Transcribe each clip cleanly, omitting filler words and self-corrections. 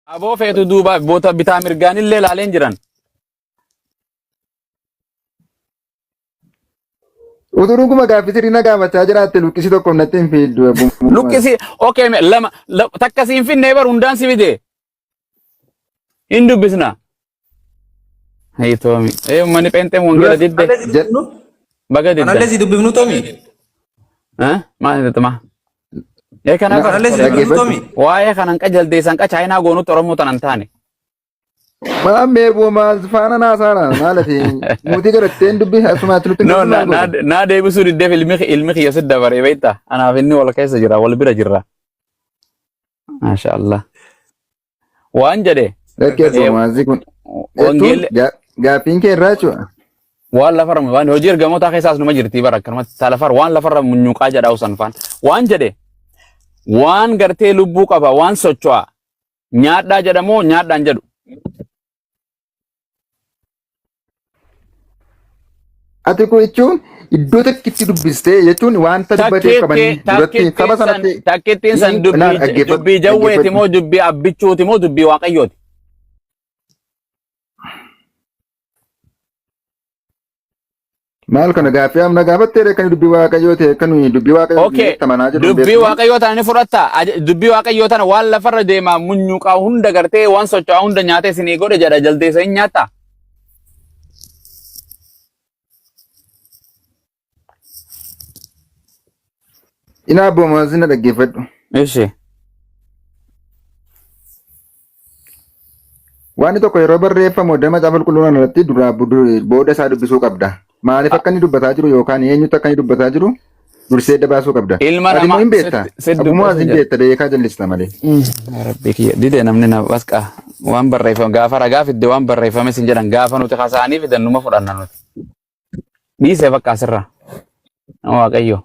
Aboo feetu duuba boota bitaa mirgaan illee laaleen jiran. Utuun kuma gaaffii sirriina gaafachaa jiraatte luqqisi tokko natti hin fiiddu. Luqqisi okay lama takka siin finne bar hundaan si fide. Hin dubbisna. Hey Toomi. Mani pheenxeen wangeela didde. Baga didde. Anallee si dubbifnu Toomi. Maal jedhama? Anallee si dubbifnu Toomi. Waa'ee kanan qajaldeessan qachaayinaa goonutti Oromoo tanan taane. Maamee maal faana naasaadha maalati muutii garatteen dubbii asumaatti nutti No na deebisuu diddeef ilmi kiyya sidda baree beektaa anaaf inni wal keessa jira wal bira jirra. Masha Allah. Waan jedhe. Rakkeessa maasii kun. Gaaffiin kee irraa jechuudha. Waan lafarra waan hojii ergamootaa keessaas numa jirtii bara akkanumatti talafar waan lafarra munyuuqaa jedhaa usan faan waan jedhe waan gartee lubbuu qaba waan socho'a nyaadhaa jedhamoo nyaadhaan jedhu. Ati kun jechuun iddoo tokkitti dubbistee jechuun wanta dubbatee qabanii duratti saba sanatti. Takkittiin san dubbii jawweeti moo dubbii abbichuuti moo dubbii waaqayyooti? Maal kana gaaffii amna gaafattee kan dubbii waaqayyoo ta'e kan dubbii waaqayyoo tamanaa jedhu. Dubbii waaqayyoo tana ni fudhatta. Dubbii waaqayyoo tana waan lafarra deemaa munyuuqaa hunda gartee waan socho'aa hunda nyaatee sinii godhe jedha jaldeessa hin nyaata. Ina booma zina dhaggeeffadhu. Eeshi. Waan tokko yeroo barreeffamu damma macaafa qulqulluun irratti booda isaa dubbisuu qabda. Maaliif akka inni dubbataa jiru yookaan eenyutu akka inni dubbataa jiru dursee dabaasuu qabda. Ilma namaa hin beekta. Abbummaa hin beekta beekaa jallista malee. Rabbi kiyya dide namni na basqa waan barreeffame gaafa ragaa fidde waan barreeffame sin jedhan gaafa nuti haasa'anii fidan numa fudhanna nuti. Dhiisee bakka asirraa. Waaqayyo.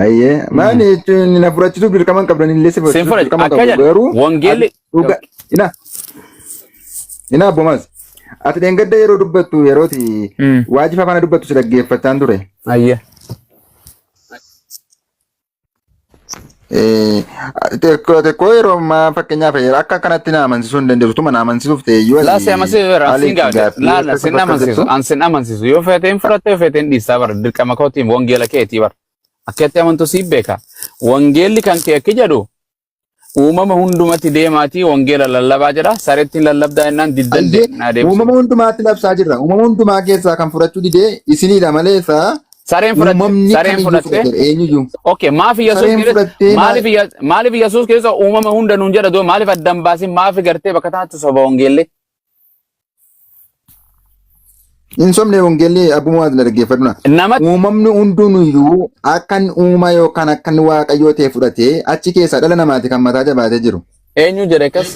Ayyee maali jechuun na fudhachisuuf dirqama qabdan illee si fudhachisuuf akka jedhu wangeelli ina abbomas ati deengadda yeroo dubbattu yerooti waajifa kana dubbattu si dhaggeeffachaan ture. Ayyee. Tokko yeroo maa fakkeenyaaf akka kanatti na amansiisuu hin dandeessu tuma na amansiisuuf ta'e yoo laasii amansiisu siin gaafate laala sin amansiisu an sin amansiisu yoo feeteen fudhattee yoo feeteen dhiisaa bara dirqama kootiin wangeela keetii bara. Akkatti amantu siif beeka. Wangeelli kan kee akka jedhu uumama hundumatti deemaatii wangeela lallabaa jedha. Sareettiin lallabdaa jennaan diddan naa deebisu. Uumama hundumaatti labsaa jirra. Uumama hundumaa keessaa kan fudhachuu didee isiniidha malee isaa. Sareen fudhatte. Eenyuyyuu. Okay maaliif Yesuus keessa uumama hunda nuun jedha doo maaliif addan baasin maaliif gartee bakka taatti soba wangeellee. In somne wangeelli abbummaa adda dhaggeeffadhuna. Uumamni hundunuyyuu akkan uuma yookaan akkan waaqayyoo ta'e fudhatee achi keessaa dhala namaati kan mataa jabaatee jiru. Eenyu jedhe kas?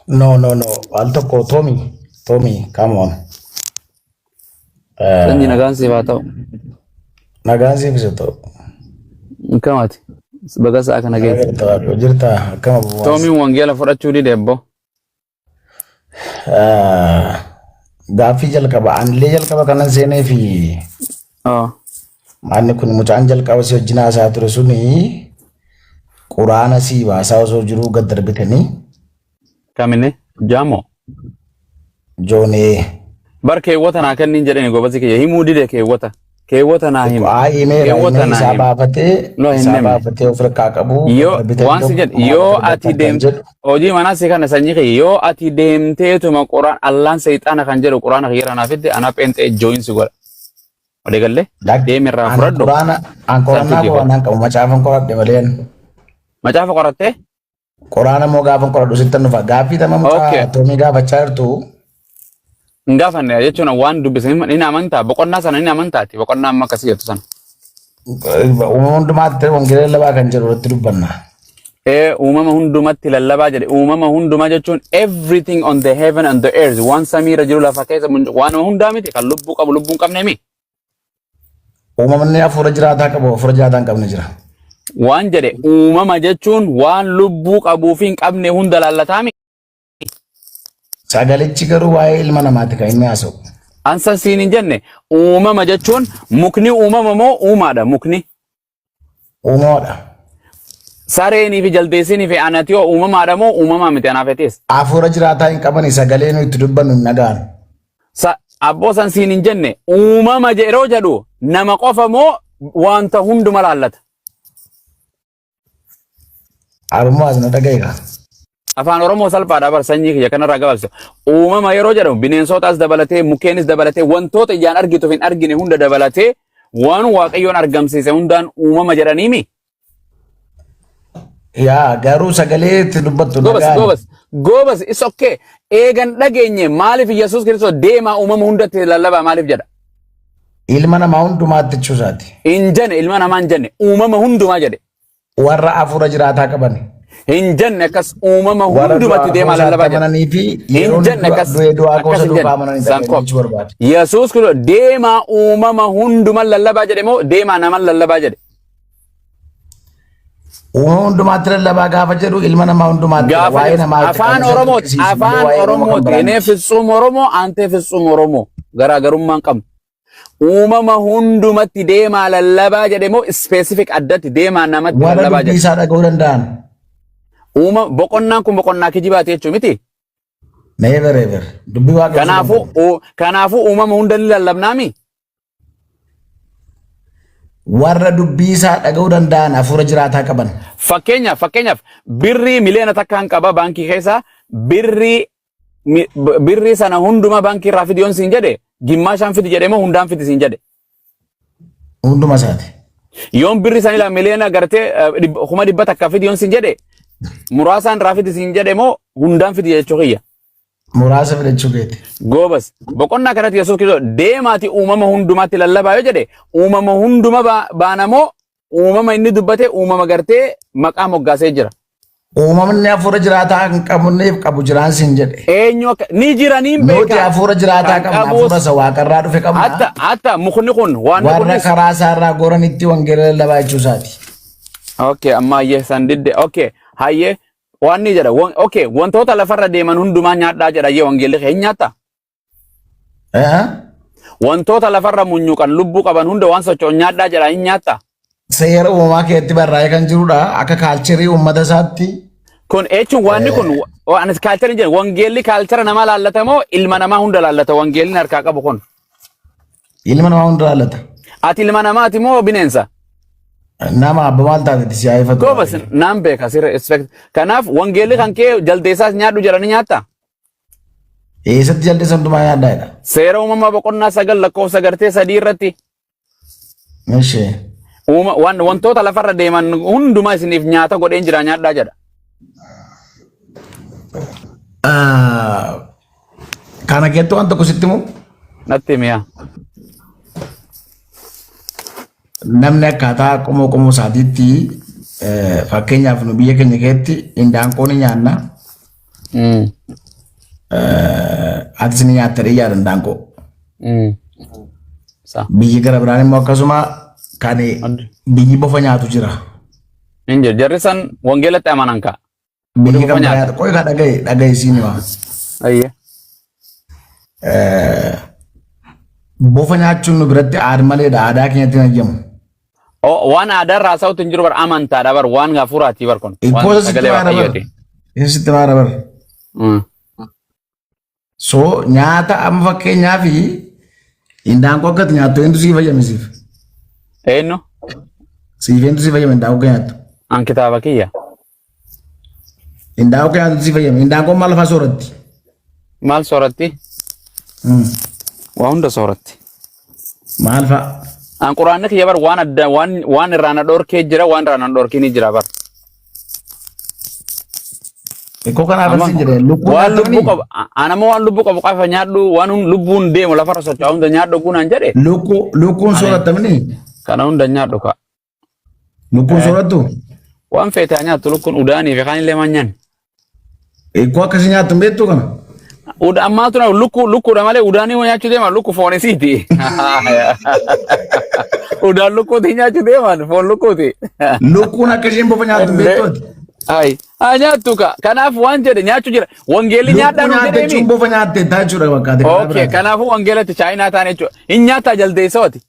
No. Al tokko Toomi, come on. Sanyi nagaan siif haa ta'u. Nagaan siif isa ta'u. Kamaati. Baga sa'a kana geessa. Jirta akkama abbummaa. Toomiin wangeela fudhachuu dide ebbo. Gaaffii jalqaba anillee jalqaba kanan seenee fi manni kun mucaan jalqaba si wajjin haasaa ture suni quraana si baasaa osoo jiruu gad darbitanii. Kamine jaamo. Joonee. Bar keewwata naa kennin jedhani gobasi kiyya himuu dide keewwata. Keewwata naa himu. Keewwata naa himu. Isaa baafatee ofirraa qabu. Waan si jedhu yoo ati deemte hojii manaa si kana sanyii kiyya yoo ati deemteetuma quraan allaan seexaana kan jedhu quraana kiyya naa fidde ana pheenxee jooyin si godha. Odee galle deemirraa fudhadhu. An qorannaa qorannaan qabu macaafan qoradhe malee. Macaafa qorattee? Quraana moo gaafan qoradhu sittan dhufa gaaffii tama mucaa Toomii gaafachaa jirtu. Ngaafanne jechuun waan dubbisan inni amantaa boqonnaa sana inni amantaati boqonnaa amma akkasii jettu sana. Uumama hundumaatti wangeela lallabaa kan jedhu irratti dubbanna. Uumama hundumatti lallabaa jedhe uumama hundumaa jechuun everything on the heaven and the earth waan samiirra jiru lafa keessa waan hundaa miti kan lubbuu qabu lubbuu hin qabne mi. Uumamni hafuura jiraataa qabu hafuura jiraataa hin qabne jira. Waan jedhe uumama jechuun waan lubbuu qabuu fi hin qabne hunda lallataa mi. Sagalichi garuu waa'ee ilma namaati kan inni haasa'u. Ansan siin hin jenne uumama jechuun mukni uumama moo uumaadha mukni? Uumaadha. Sareenii fi jaldeessinii fi anati yoo uumamaadha moo uumamaa miti anaafetis. Afuura jiraataa hin qabani sagalee nuyi itti dubbannu hin dhagaan. Abboo san siin hin jenne uumama yeroo jedhu nama qofa moo wanta hunduma laallata. Arummaa asina dhagayeera. Afaan Oromoo salphaadha bar sanyii kiyya kanarraa gabaabsa. Uumama yeroo jedhamu bineensotaas dabalatee mukkeenis dabalatee wantoota ijaan argitu hin argine hunda dabalatee waan waaqayyoon argamsiise hundaan uumama jedhaniimi. Yaa garuu sagalee itti dubbattu dhagaan. Gobas is okay. Eegan dhageenye maaliif Yesuus Kiristoos deemaa uumama hundatti lallabaa maaliif jedha? Ilma namaa hundumaatti jechuusaati. Hin jenne ilma namaa hin jenne uumama hundumaa jedhe. Warra afuura jiraataa qaban. Hin jenne akkas uumama hundumatti deemaa lallabaa jedhe. Hin jenne akkas Yesuus Kiristoos deemaa uumama hundumaa lallabaa jedhe moo deemaa nama lallabaa jedhe? Uumama hundumaatti lallabaa gaafa jedhu ilma namaa hundumaatti waa'ee namaa afaan Oromooti enee fitsum Oromoo antee fitsum Oromoo garaagarummaan qabnu. Uumama hundumatti deemaa lallabaa jedhe moo specific addatti deemaa namatti lallabaa jedhe? Warra dubbii isaa dhaga'uu danda'an. Boqonnaan kun boqonnaa kijibaati jechuu miti? Never. Dubbii waaqayyoo. Kanaafuu uumama hunda ni lallabnaami? Warra dubbii isaa dhaga'uu danda'an afuura jiraataa qaban. Fakkeenyaaf birrii miliyoona takkaan qaba baankii keessaa birrii sana hunduma baankii irraa fidiyoon siin jedhe gimmaashaan fidi jedhe moo hundaan fidi siin jedhe? Hunduma isaati. Yoon birrii sanilaa miliyoona gartee 100 takka fidiyoon siin jedhe muraasaan irraa fidi siin jedhe moo hundaan fidi jechuu kiyya? Muraasa fidachuu keeti. Goobas boqonnaa kanatti Yesuus Kiristoos deemaati uumama hundumaatti lallabaa yoo jedhe uumama hunduma baanamoo uumama inni dubbate uumama gartee maqaa moggaasee jira. Uumamni afuura jiraataa hin qabneef qabu jiraan siin jedhe. Eenyu ni jiraniin beeka. Nuti afuura jiraataa qabna afuura isa waaqarraa dhufe qabna. Hatta mukni kun waan kun warra karaa isaarraa goranitti wangeela lallabaa jechuusaati. Okay amma hayyee san didde okay hayyee. Waan ni jedha okay wantoota lafarra deeman hundumaa nyaadhaa jedha yee wangeelli kee nyaata. Wantoota lafarra munyuuqan lubbuu qaban hunda waan socho'u nyaadhaa jedha hin nyaata. Seera uumamaa keetti barraa'ee kan jirudha akka kaalcherii uummata isaatti. Kun jechuun waanni kun waan kaalcherii jedhu wangeelli kaalchera namaa laallata moo ilma namaa hunda laallata wangeelli harkaa qabu kun? Ilma namaa hunda laallata. Ati ilma namaati moo bineensa? Nama abba maal taateti si haifatu. Goobas naan beeka sirra expect. Kanaaf wangeelli kan kee jaldeessaas nyaadhu jedhanii nyaata. Eessatti jaldeessa hundumaa nyaadhaadha. Seera uumamaa boqonnaa 9 lakkoofsa gartee 3 irratti. Meeshee. Wantoota lafarra deeman hundumaa isiniif nyaata godheen jira nyaadhaa jedha. Kana keetti waan tokko sitti moo? Natti mi'a. Namni akkaataa qomoo isaatiitti fakkeenyaaf nu biyya keenya keessatti indaanqoo ni nyaanna. Atis ni nyaatta dhiyyaa indaanqoo. Biyyi gara biraan immoo akkasuma kan biyyi bofa nyaatu jira. Injir jarri san wangeelatti amanan ka. Biyyi kan nyaatu qoy ka dhagaye siin waa. Ayye. Bofa nyaachuun nu biratti aada maleedha aadaa keenyatti hin ajjamu. Waan aadaa irraa sa'uutti hin jiru bar amantaadha bar waan gaafuraati bar kun. Waan sagalee waaqayyooti. Sitti maara bar. So nyaata amma fakkeenyaaf indaanqoo akkatti nyaattu eenyutu sii fayyamisiif? Eenyu? Siif eenyutu sii fayyame indaanqoo nyaattu? An kitaaba kiyya. Indaanqoo nyaattu sii fayyame indaanqoo maal lafaa sooratti? Maal sooratti? Waa hunda sooratti. Maal fa'a? An quraanni kiyya bar waan adda waan irraan dhorkee jira waan irraan dhorkee ni jira bar. Eko kana abarsin jedhe lubbuu waan lubbuu qabu anama waan lubbuu qabu qafa nyaadhu waan lubbuun deemu lafarra socho'u hunda nyaadhu kunaan jedhe. Lukkuun sooratamni? Kana hunda nyaadhu ka. Lukkuun soorattu? Waan feete nyaattu lukkuun udaanii fi kaan illee manyaan. Eko akkasii nyaattu hin beektu kana? Ammaa tuna lukkuudha malee udaanii nyaachuu deeman lukku foonisiiti. Udaan lukkuuti nyaachuu deeman foon lukkuuti. Lukkuun akkasiin bofa nyaattu beektooti. Ay, nyaattu ka. Kanaaf waan jedhe nyaachuu jira. Wangeelli nyaadhaa nu jedheemi. Lukkuun bofa nyaatte taa jechuudha fakkaate. Okay, kanaafuu wangeelatti chaayinaa taane jechuudha. Hin nyaattaa jaldeessaati.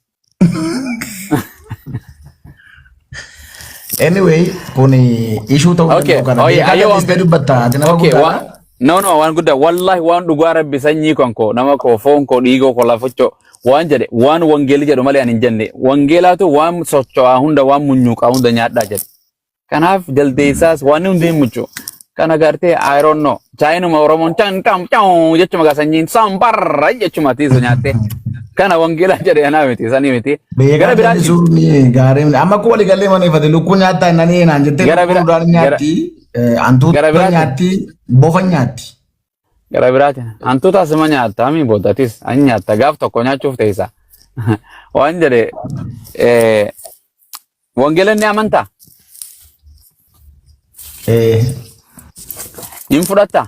Anyway, kuni issue ta'uu Okay. danda'u kana. Oh yeah. Beekaa Ayo jallisitee dubbatta. Ati nama okay. guddaadha. No, wan gudda. Wallahi wan dhugaa rabbi sanyii konko nama ko foon ko dhiigoo ko lafocho wan jedhe wan wangeeli jedhu malee ani hin jenne wangeelaatu wan socho'aa hunda wan munyuuqaa hunda nyaadhaa jedhe. Kanaaf jaldeessaas waan hundi hin muchu. Kana gartee I don't know. Chaayinuma Oromoon chan kam chau jechuma gaa sanyiin sambarra jechuma tiisu nyaattee. Kana wangeela jedhe anaa miti sanii miti. Beekaa jallisuun ni gaarii. Amma ko walii galee mana ifate lukkuu nyaattaa innanii naan jettee lukkuu muduraan nyaatti. Hantuuta nyaatti. Bofa nyaatti. Gara biraati. Hantuuta asuma nyaatta mi boodatis ani nyaatta gaaf tokko nyaachuuf teessa. Waan jedhe wangeela ni amantaa? Hin fudhatta?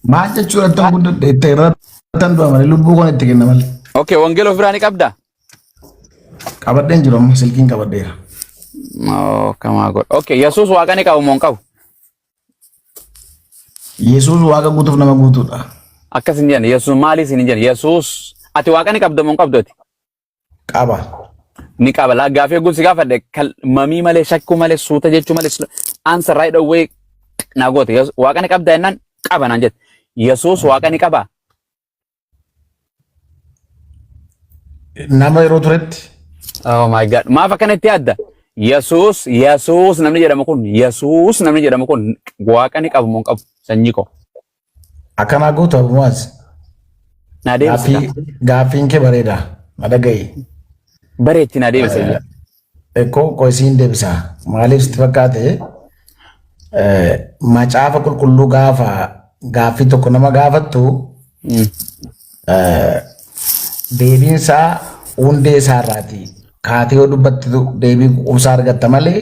Maal jechuudha tan guddaa itti irratti du'a malee lubbuu kun itti kenna malee. Okay, wangeela ofirraa ni qabda? Qabadheen jiru amma silkiin qabadheera. Oh, kamaa godha. Okay, Yesuus waaqa ni qabu moo hin qabu? Yesuus waaqa guutuuf nama guutuudha. Akkas hin jenne Yesuus maaliif hin jenne Yesuus ati waaqa ni qabda moo hin qabdu ati? Qaba. Ni qaba. Laa gaafii eeguun si gaafadhe mamii malee shakkuu malee suuta jechuu malee answer right away naa goote waaqa ni qabda jennaan qaba naan jette. Yesuus waaqa ni qabaa? Nama yeroo turetti. Oh my God. Maaf akkanatti yaadda? Yesuus namni jedhamu kun waaqa ni qabu moo hin qabu sanyii koo? Akkanaa gootu abumaas. Naa deebisa. Gaaffiin kee bareeda. Madagayi. Bareetti naa deebisa. Ko isiin deebisa. Maaliif sitti fakkaate macaafa qulqulluu gaaffii tokko nama gaafattu deebiinsaa hundee isaarraati. Kaatee yoo dubbattu deebii quubsaa argatta malee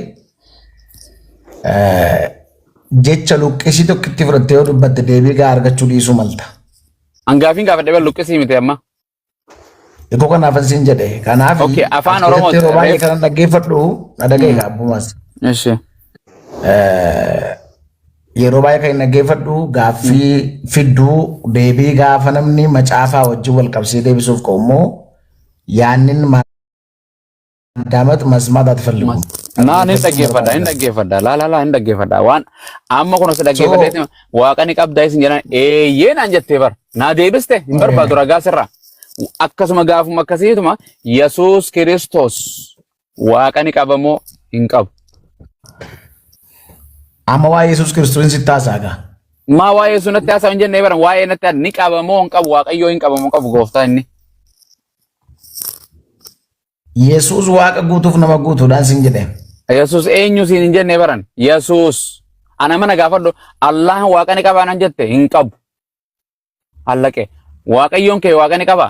jecha luqqisii tokkitti fudhattee yoo dubbatte deebii gaa argachuu dhiisuu malta. Angaafiin gaafadhe bal luqqisii miti amma. Iko kanaaf siin jedhe. Kanaaf afaan Oromoo yeroo baay'ee kana dhaggeeffadhu na dhaga'e abbumas. Eshi. Yeroo baay'ee kan dhaggeeffadhu gaaffii fidduu deebii gaafa namni macaafaa wajjin wal qabsee deebisuuf ka'ummoo yaannin damat masmaadhaati fallimu. Naan hin dhaggeeffadha. Laa hin dhaggeeffadha. Waan amma kun osoo dhaggeeffadheetti waaqa ni qabdaa isin jedhan eeyyee naan jettee bar. Naa deebiste hin barbaadu ragaa sirraa. Akkasuma gaafuma akkasiituma Yesuus Kiristoos waaqa ni qaba moo hin qabu? Amma waa'ee Yesuus Kiristoos sitti haasa'aa. Maa waa'ee Yesuus natti haasa'u hin jenne baran waa'ee natti ni qaba moo hin qabu waaqayyoo hin qaba moo hin qabu gooftaa inni. Yesuus waaqa guutuuf nama guutuudhaan sin jedhe. Yesuus eenyu siin hin jenne baran Yesuus ana mana gaafadhu Allah waaqa ni qabaa nan jette hin qabu. Allaqe waaqayyoon kee waaqa ni qabaa?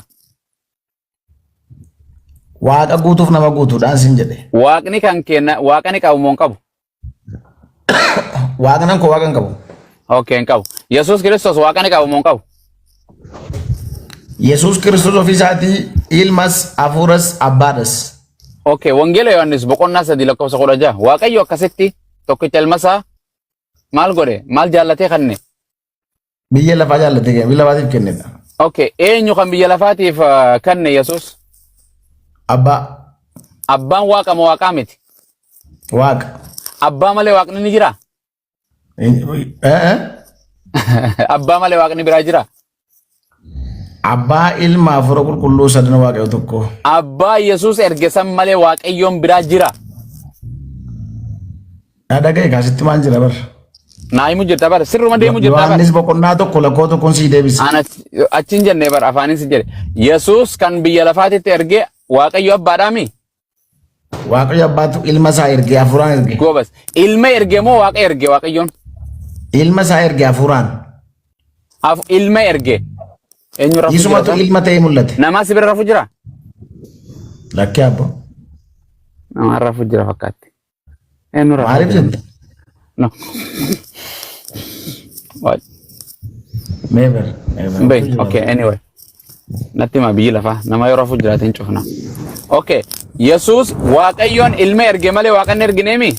Waaqa guutuuf nama guutuudhaan sin jedhe. Waaqni kan kenna waaqa ni qabu moo hin qabu? Waaqnan koo waaqa hin qabu. Okay, hin qabu. Yesuus Kiristoos waaqa ni qabu moo hin qabu? Yesuus Kiristoos ofii isaatii ilmas hafuuras abbaadhas. Okay, wangeela Yohaannis boqonnaa 3:16 waaqayyo akkasitti tokkicha ilmasaa maal godhe? Maal jaallatee kanne? Biyya lafaa jaallatee biyya lafaatiif kennedha. Okay, eenyu kan biyya lafaatiif kanne Yesuus? Abbaa. Abbaan waaqa moo waaqaa miti? Waaqa. Abbaa malee waaqni ni jira? Abbaa malee waaqni biraa jira? Abbaa ilma hafuura qulqulluu sadan waaqayyo tokko. Abbaa Yesuus erge san malee waaqayyoon biraa jira? Na dhagaye kaasitti maal jira bar? Naa himu jirta bar sirruma deemu jirta bar. Yohaannis boqonnaa tokko lakkoo tokkoon sii deebisa. Achiin jennee bar afaanis jedhe Yesuus kan biyya lafaatitti erge waaqayyo abbaadhaami? Waaqayyo abbaatu ilma isaa erge hafuuraan erge. Goobas ilma erge moo waaqa erge waaqayyoon? Ilma isaa erge hafuuraan. Ilma erge. Eenyu rafu jira? Isumatu ilma ta'ee mul'ate. Nama si bira rafu jira? Lakkee abbo. Nama rafu jira fakkaatti. Eenyu rafu? Maaliif jette? No. What? Never. Bay, okay, anyway. Natti ma biyyi lafaa nama yoo rafu jiraate hin cufna. Okay, Yesuus waaqayyoon ilma erge malee waaqan ergineemi?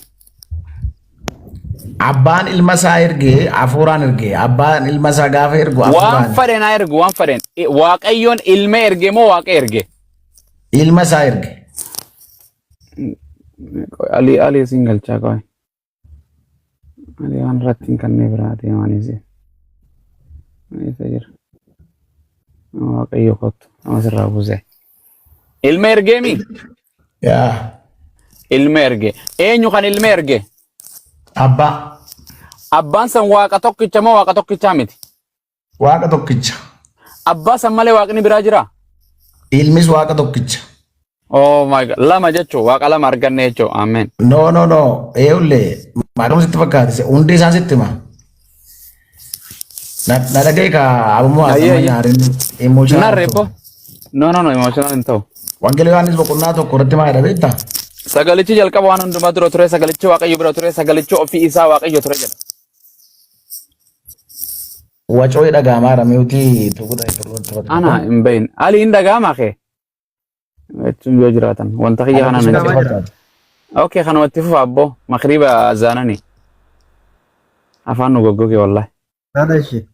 Abbaan ilma isaa erge hafuuraan erge. Abbaan ilma isaa gaafa ergu hafuuraan. Waan fadheen haa ergu waan fadheen. Waaqayyoon ilma erge moo waaqa erge? Ilma isaa erge. Ali single chakoi. Ali an ratin kanne berarti manisi. Ini saja. Oh, kayo kot. Amas rabuse. Ilme erge mi? Ya. Ilme erge. Eenyu kan ilme erge? Abba. Abbaan san waaqa tokkicha moo waaqa tokkicha miti? Waaqa tokkicha. Abbaa san malee waaqni biraa jira? Ilmis waaqa tokkicha. Oh my god. Lama jechuun waaqa lama arganne jechuun. Amen. No. Eeyyulle. Maalum sitti fakkaate. Hundi isaan sitti ma. Na dhagee ka abummoo asama nyaarin emotional. Narreebbo? No. Emotional hin ta'u. Wangeelii Yohaannis boqonnaa tokko irratti maa jedha beektaa? Sagalichi jalqaba waan hundumaa dura ture, sagalichi waaqayyo bira ture, sagalichi ofii isaa waaqayyo ture jedha. Wacoo dhagaamaa ramiutii tuquudha. Ana hin bahin. Ali hin dhagaamaa kee? Jechuun yoo jiraatan. Wanta kiyya kana nan. Okay, kanumatti fufa abbo. Makriba zaanani. Afaan nu goggoge wallahi. Nada shi.